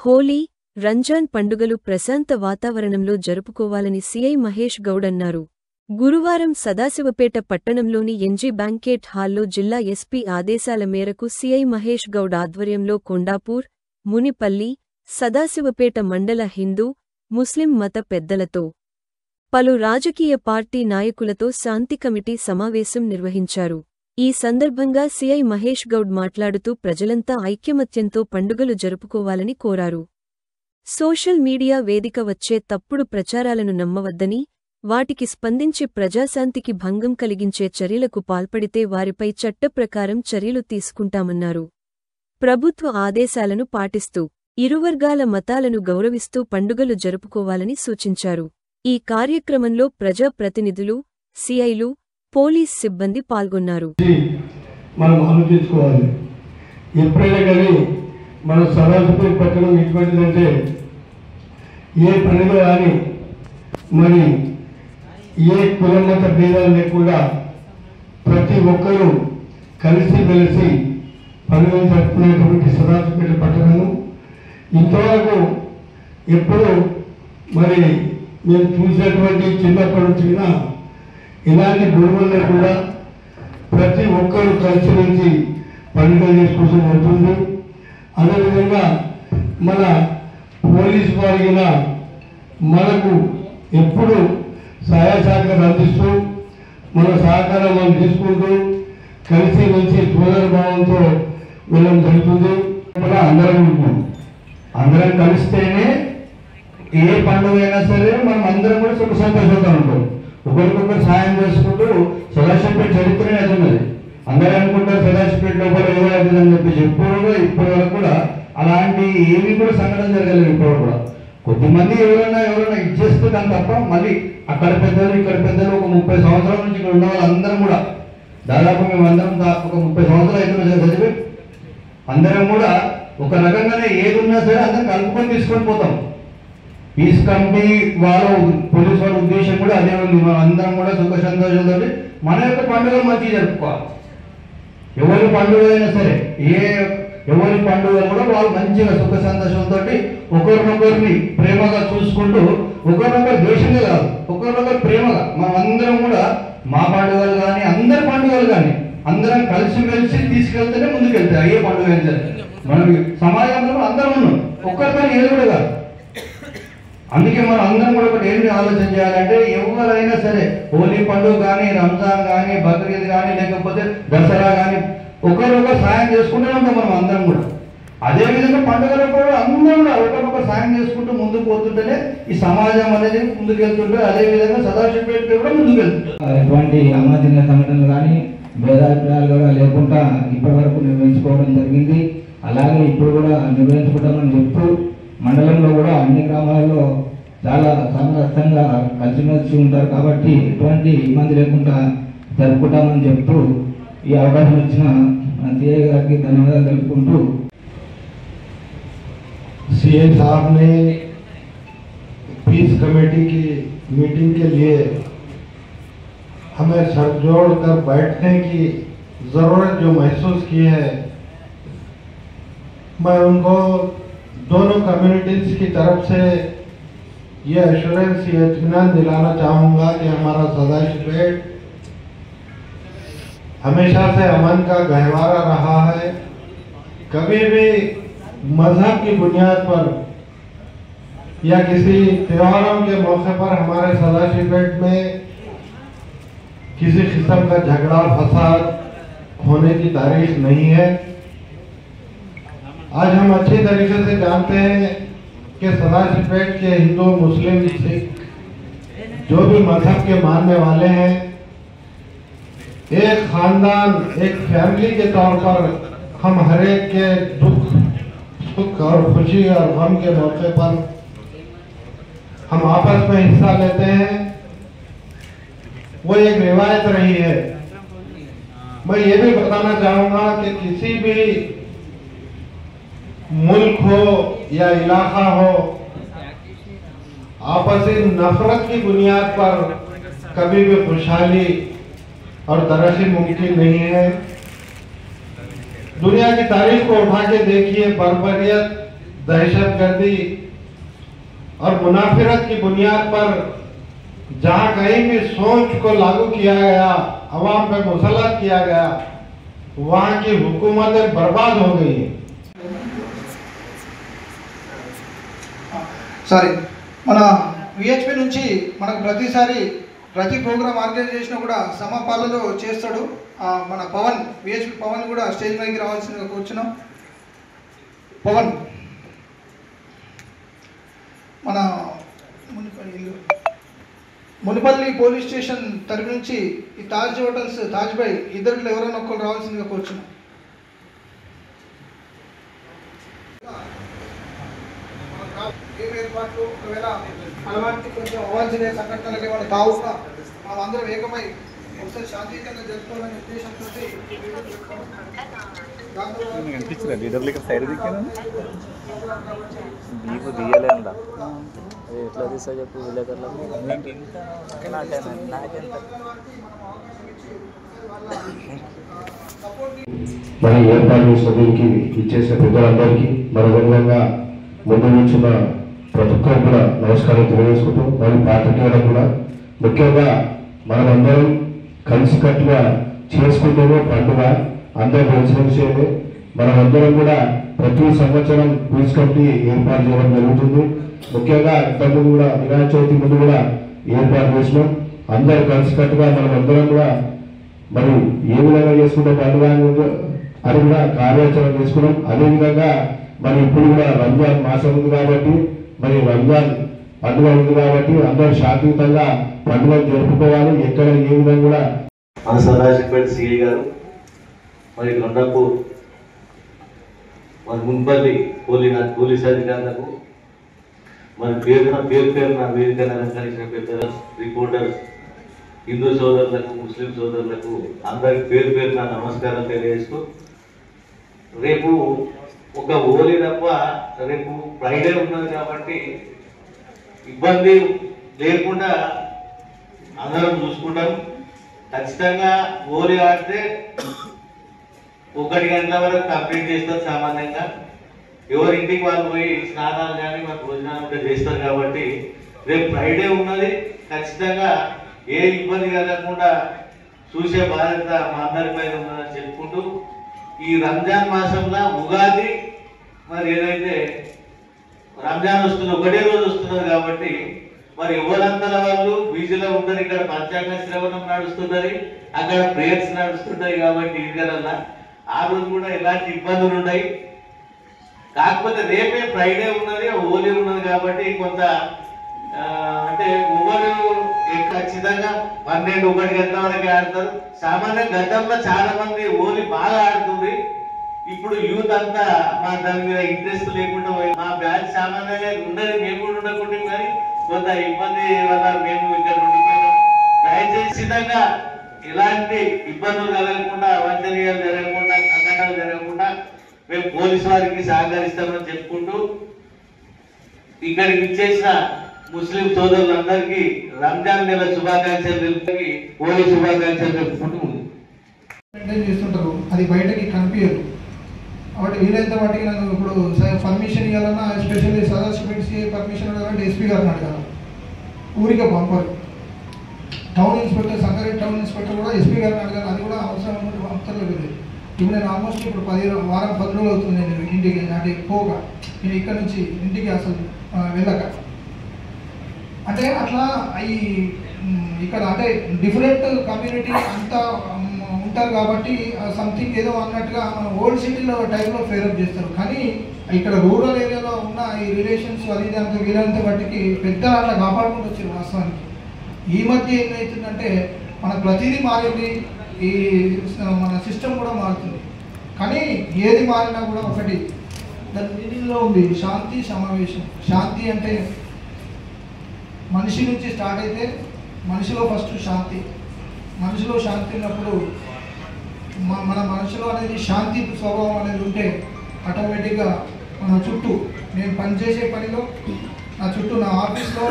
హోలీ, రంజాన్ పండుగలు ప్రశాంత వాతావరణంలో జరుపుకోవాలని సీఐ మహేష్ గౌడ్ అన్నారు. గురువారం సదాశివపేట పట్టణంలోని ఎన్జీ బ్యాంకేట్ హాల్లో జిల్లా ఎస్పీ ఆదేశాల మేరకు సీఐ మహేష్ గౌడ్ ఆధ్వర్యంలో కొండాపూర్, మునిపల్లి, సదాశివపేట మండల హిందూ, ముస్లిం మత పెద్దలతో, పలు రాజకీయ పార్టీ నాయకులతో శాంతి కమిటీ సమావేశం నిర్వహించారు. ఈ సందర్భంగా సీఐ మహేష్ గౌడ్ మాట్లాడుతూ ప్రజలంతా ఐక్యమత్యంతో పండుగలు జరుపుకోవాలని కోరారు. సోషల్ మీడియా వేదిక వచ్చే తప్పుడు ప్రచారాలను నమ్మవద్దని, వాటికి స్పందించి ప్రజాశాంతికి భంగం కలిగించే చర్యలకు పాల్పడితే వారిపై చట్టప్రకారం చర్యలు తీసుకుంటామన్నారు. ప్రభుత్వ ఆదేశాలను పాటిస్తూ, ఇరువర్గాల మతాలను గౌరవిస్తూ పండుగలు జరుపుకోవాలని సూచించారు. ఈ కార్యక్రమంలో ప్రజా ప్రతినిధులు, సీఐలు, పోలీస్ సిబ్బంది పాల్గొన్నారు. మనం ఆలోచించుకోవాలి. ఎప్పుడైనా కానీ మన సదాశివపేట పట్టణం ఎటువంటిదంటే ఏ పండుగ కానీ మరి ఏ కులమత భేదాలు లేకుండా ప్రతి ఒక్కరూ కలిసిమెలిసి పండుగలు జరుపుకునేటువంటి సదాశివపేట పట్టణము ఇంతవరకు ఎప్పుడు మరి నేను చూసినటువంటి చిన్నప్పటి నుంచి ఇలాంటి గొడవలు లేకుండా ప్రతి ఒక్కరూ కలిసిమెలిసి పండుగలు చేసుకోవాల్సి ఉంటుంది. అదేవిధంగా మన పోలీసు వారిన మనకు ఎప్పుడు సహాయ సహకారం అందిస్తూ మన సహకారం మనం తీసుకుంటూ కలిసిమెలిసి సోదరభావంతో వెళ్ళడం జరుగుతుంది. అందరం కలిస్తేనే ఏ పండుగ అయినా సరే మనం అందరం కూడా సుఖ సంతోషంగా ఉంటాం. ఒకరికొకరు సాయం చేసుకుంటూ సదాశివపేట చరిత్రనే అది ఉన్నది. అందరూ అనుకుంటారు సదాశివపేట లోపల ఏదో అవుతుందని చెప్పేసి ఎప్పుడు ఇప్పటి వరకు కూడా అలాంటి ఏమీ కూడా సంఘటన జరగలేదు. ఇప్పుడు కూడా కొద్దిమంది ఎవరైనా ఇచ్చేస్తున్నాం తప్ప మళ్ళీ అక్కడ పెద్దలు ఇక్కడ పెద్దలు ఒక 30 సంవత్సరాల నుంచి ఇక్కడ ఉన్న వాళ్ళందరం కూడా దాదాపు మేమందరం ఒక 30 సంవత్సరాలు అయితే చదివి అందరం కూడా ఒక రకంగానే ఏది ఉన్నా సరే అందరం కలుపుకొని తీసుకొని పోతాం. పీస్ కమిటీ వాళ్ళ పోలీసు వాళ్ళ ఉద్దేశం కూడా అదే ఉంది. మనం అందరం కూడా సుఖ సంతోషంతో మన యొక్క పండుగలు మంచిగా జరుపుకోవాలి. ఎవరి పండుగ అయినా సరే ఎవరి పండుగ కూడా వాళ్ళు మంచిగా సుఖ సంతోషంతో ఒకరినొకరిని ప్రేమగా చూసుకుంటూ ఒకరినొకరు ద్వేషంగా కాదు ఒకరినొకరు ప్రేమగా మనం అందరం కూడా మా పండుగలు కానీ అందరి పండుగలు కానీ అందరం కలిసిమెలిసి తీసుకెళ్తేనే ముందుకెళ్తాయి. అయ్యే పండుగ అయినా సరే మనం సమాజంలో అందరం ఉన్నాం, ఒక్కరిపైన ఏది కూడా కాదు. అందుకే మనం అందరం కూడా ఒకటి ఏంటి ఆలోచన చేయాలంటే ఎవరైనా సరే హోలీ పండుగ కానీ రంజాన్ కానీ బక్రీద్ కానీ లేకపోతే దసరా కానీ ఒకరొకరు సాయం చేసుకుంటూనే ఉంటాం మనం అందరం కూడా. అదేవిధంగా పండుగలకు కూడా అందరం కూడా ఒకరొకరు సాయం చేసుకుంటూ ముందుకు పోతుంటేనే ఈ సమాజం అనేది ముందుకెళ్తుంటే అదేవిధంగా సదాశివపేట కూడా ముందుకెళ్తుంటారు. ఎటువంటి అమాన్య సంఘటనలు కానీ భేదాభిప్రాయాలు కూడా లేకుండా ఇప్పటి వరకు నిర్వహించుకోవడం జరిగింది. అలాగే ఇప్పుడు కూడా నిర్వహించుకుంటామని చెప్తూ మండలంలో కూడా అన్ని గ్రామాలలో చాలా సమరసంగా కలిసిమెలిసి ఉంటారు కాబట్టి ఎటువంటి ఇబ్బంది లేకుండా జరుపుకుంటామని చెప్తూ ఈ అవకాశం ఇచ్చిన सीए గారికి ధన్యవాదాలు తెలుపుకుంటూ सीए साहब ने पीस कमेटी की मीटिंग के लिए हमें सर जोड़ कर बैठने की ज़रूरत जो महसूस की है, मैं उनको दोनों कम्युनिटीज़ की तरफ से ये एश्योरेंस ये इत्मीनान दिलाना चाहूँगा कि हमारा सदाशिवपेट हमेशा से अमन का गहवारा रहा है। कभी भी मजहब की बुनियाद पर या किसी त्योहारों के मौके पर हमारे सदाशिवपेट में किसी किस्म का झगड़ा फसाद होने की तारीख नहीं है। आज हम अच्छी तरीके से जानते हैं कि सदाशिवपेट के हिंदू मुस्लिम सिख जो भी मजहब के मानने वाले हैं एक खानदान एक फैमिली के तौर पर हम हर एक के दुख सुख और खुशी और गम के मौके पर हम आपस में हिस्सा लेते हैं। वो एक रिवायत रही है। मैं ये भी बताना चाहूँगा कि किसी भी मुल्क हो या इलाका हो आपसी नफरत की बुनियाद पर कभी भी खुशहाली और तरक्की मुमकिन नहीं है। दुनिया की तारीख को उठा के देखिए, बर्बरियत दहशतगर्दी और मुनाफिरत की बुनियाद पर जहाँ कहीं भी सोच को लागू किया गया, अवाम पे मुसल्लत किया गया, वहाँ की हुकूमतें बर्बाद हो गई। సారీ మన విహెచ్పి నుంచి మనకు ప్రతిసారి ప్రతి ప్రోగ్రామ్ ఆర్గనైజ్ చేసినా కూడా సమపాలలో చేస్తాడు మన పవన్, విహెచ్పి పవన్ కూడా స్టేజ్ పైకి రావాల్సిందిగా కూర్చున్నాం. పవన్ మన మునిపల్లి పోలీస్ స్టేషన్ తరపు నుంచి ఈ తాజ్ హోటల్స్ తాజ్ బై ఇద్దరిలో ఎవరైనా ఒక్కరు రావాల్సిందిగా కూర్చున్నాం. ఏం ఏర్పాట్లు ఒకవేళ అలాంటి కొంచెం అవాంఛనీయ సంఘటనలకి ఏమైనా కావుగా అందరం ఏకమై ఒకసారి శాంతియుతంగా జరుపుకోవాలనే ఉద్దేశంతో మీకు తీయలే ఉందా ఎట్లా తీసా చెప్పు విలేకరులకు మరి ఏర్పాటు చేసిన దీనికి ఇచ్చేసిన పెద్దలందరికీ మరి విధంగా ముందు నుంచిన ప్రతి ఒక్కరు కూడా నమస్కారం తెలియజేసుకుంటూ మరి పాత్రికేయులకు కూడా ముఖ్యంగా మనమందరం కలిసికట్టుగా చేసుకుంటేనే పండుగ అందరూ తెలిసిన విషయమే. మనమందరం కూడా ప్రతి సంవత్సరం క్విజ్ కమిటీ ఏర్పాటు చేయడం జరుగుతుంది. ముఖ్యంగా ఇంతకుముందు కూడా వినాయక చవితి ముందు కూడా ఏర్పాటు చేసినాం. అందరూ కలిసికట్టుగా మనమందరం కూడా మరి ఏ విధంగా చేసుకుంటే పండుగ అని కూడా కార్యాచరణ చేసుకున్నాం. అదేవిధంగా మరి ఇప్పుడు కూడా రంజాన్ మాసం ఉంది కాబట్టి మరి రంజాన్ పండుగ ఉంది కాబట్టి అందరూ శాంతియుతంగా పండుగను జరుపుకోవాలి. ఎక్కడ ఏ విధంగా కూడా మన సదాశివపేట సిఐ గారు మరి కొండపూర్ మరి మున్పల్లి పోలీస్ అధికారులకు మరి పేరున వేదిక అలంకరించిన పెద్ద రిపోర్టర్స్, హిందూ సోదరులకు, ముస్లిం సోదరులకు అందరికి పేరున నమస్కారం తెలియజేస్తూ, రేపు ఒక హోలీ తప్ప రేపు ఫ్రైడే ఉన్నది కాబట్టి ఇబ్బంది లేకుండా అందరం చూసుకుంటాం. ఖచ్చితంగా హోలీ ఆడితే 1 గంటల వరకు కంప్లీట్ చేస్తారు. సామాన్యంగా ఎవరింటికి వాళ్ళు పోయి స్నానాలు కానీ మన భోజనాలు ఉంటే చేస్తారు కాబట్టి రేపు ఫ్రైడే ఉన్నది. ఖచ్చితంగా ఏ ఇబ్బంది కలగకుండా చూసే బాధ్యత మా అందరిపై ఉన్నదని చెప్పుకుంటూ, ఈ రంజాన్ మాసంలో ఉగాది మరి ఏదైతే రంజాన్ వస్తుంది ఒకటే రోజు వస్తున్నది కాబట్టి మరి ఎవరంతా వాళ్ళు బీజీలో ఉంటారు. ఇక్కడ పంచాంగ శ్రవణం నడుస్తున్నది, అక్కడ ప్రేయర్స్ నడుస్తుంటాయి కాబట్టి ఈగలల్లా ఆ రోజు కూడా ఎలాంటి ఇబ్బందులు ఉన్నాయి. కాకపోతే రేపే ఫ్రైడే ఉన్నది, హోలీ ఉన్నది కాబట్టి కొంత అంటే ఎవరు ఖచ్చితంగా 12-1 గంటల వరకు ఆడతారు. సామాన్యంగా గతంలో చాలా మంది హోలీ బాగా ఆడుతుంది. ఇప్పుడు యూత్ అంతా మా దాని మీద ఇంట్రెస్ట్ లేకుండా మా బ్యాచ్ సామాన్యంగా ఉన్నది, మేము కూడా ఉండకుండా కానీ కొంత ఇబ్బంది వల్ల మేము ఇక్కడ ఉండిపోయినాం. దయచేసి ఎలాంటి ఇబ్బందులు కలగకుండా, అవాంఛనీయాలు జరగకుండా, సంఘటనలు జరగకుండా మేము పోలీసు వారికి సహకరిస్తామని చెప్పుకుంటూ, ఇక్కడికి ఇచ్చేసిన ముస్లిం సోదరులందరికీ రంజాన్ నెల శుభాకాంక్షలు తెలుపుకి హోలీ శుభాకాంక్షలు తెలుపుకుంటూ మెయింటైన్ చేస్తుంటారు. అది బయటకి కనిపించదు కాబట్టి వీలైనంత వాటికి నాకు ఇప్పుడు పర్మిషన్ ఇవ్వాలన్నా, ఎస్పెషల్లీ సదాశివపేట పర్మిషన్ ఇవ్వాలంటే ఎస్పీ గారిని అడగాలి, ఊరికే పంపారు. Town inspector, Sangareddy town inspector కూడా ఎస్పీ గారిని అడగాలి, అది కూడా అవసరం ఉంటే పంపుతలేదు. ఇప్పుడు నేను ఆల్మోస్ట్ ఇప్పుడు 10 రోజులు అవుతుంది నేను ఇంటికి అంటే పోగా, నేను ఇక్కడ నుంచి ఇంటికి అసలు వెళ్ళక. అంటే అట్లా ఈ ఇక్కడ అంటే డిఫరెంట్ కమ్యూనిటీ అంతా ఉంటారు కాబట్టి సంథింగ్ ఏదో అన్నట్టుగా మన ఓల్డ్ సిటీలో టైప్లో ఫేరప్ చేస్తారు. కానీ ఇక్కడ రూరల్ ఏరియాలో ఉన్న ఈ రిలేషన్స్ అది అంత వీలంత బట్టికి పెద్ద అట్లా కాపాడుకుంటూ వచ్చారు. వాస్తవానికి ఈ మధ్య ఏమవుతుందంటే మనకు ప్రతిదీ మారింది, ఈ మన సిస్టమ్ కూడా మారుతుంది. కానీ ఏది మారినా కూడా ఒకటి దాని మీనింగ్లో ఉంది, శాంతి సమావేశం. శాంతి అంటే మనిషి నుంచి స్టార్ట్ అయితే మనిషిలో ఫస్ట్ శాంతి. మనిషిలో శాంతి ఉన్నప్పుడు మన మనసులో అనేది శాంతి స్వభావం అనేది ఉంటే ఆటోమేటిక్గా మన చుట్టూ నేను పనిచేసే పనిలో, నా చుట్టూ నా ఆఫీస్లో,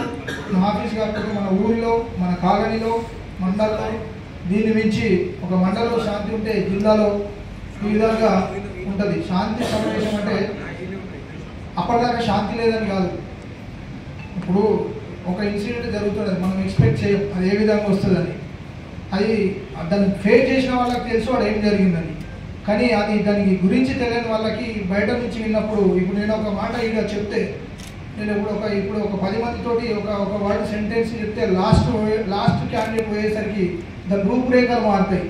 నా ఆఫీస్ కాకపోతే మన ఊరిలో, మన కాలనీలో, మండలంలో, దీన్ని మించి ఒక మండలంలో శాంతి ఉంటే జిల్లాలో ఈ విధంగా ఉంటుంది. శాంతి సమావేశం అంటే అప్పటిదాకా శాంతి లేదని కాదు. ఇప్పుడు ఒక ఇన్సిడెంట్ జరుగుతుంది, మనం ఎక్స్పెక్ట్ చేయం అది ఏ విధంగా వస్తుందని. అది దాన్ని ఫేస్ చేసిన వాళ్ళకి తెలుసు వాడు ఏం జరిగిందని. కానీ అది దానికి గురించి తెలియని వాళ్ళకి బయట నుంచి విన్నప్పుడు, ఇప్పుడు నేను ఒక మాట ఇక చెప్తే, నేను ఇప్పుడు ఒక 10 మందితోటి ఒక వర్డ్ సెంటెన్స్ చెప్తే లాస్ట్ క్యాండిడేట్ పోయేసరికి దాని రూపురేఖలు మారుతాయి.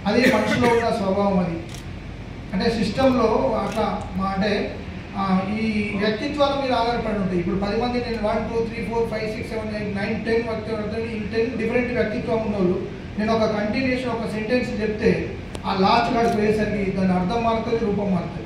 అది మనిషిలో ఉన్న స్వభావం. అది అంటే సిస్టంలో అట్లా అంటే ఈ వ్యక్తిత్వాల మీద ఆధారపడి ఉంటాయి. ఇప్పుడు 10 మంది నేను 1 2 3 4 5 6 7 8 9 10 10 డిఫరెంట్ వ్యక్తిత్వం ఉన్నోళ్ళు నేను ఒక కంటిన్యూషన్ ఒక సెంటెన్స్ చెప్తే ఆ లాస్ట్ కాడికి పోయేసరికి దాని అర్థం మారుతుంది, రూపం మారుతుంది.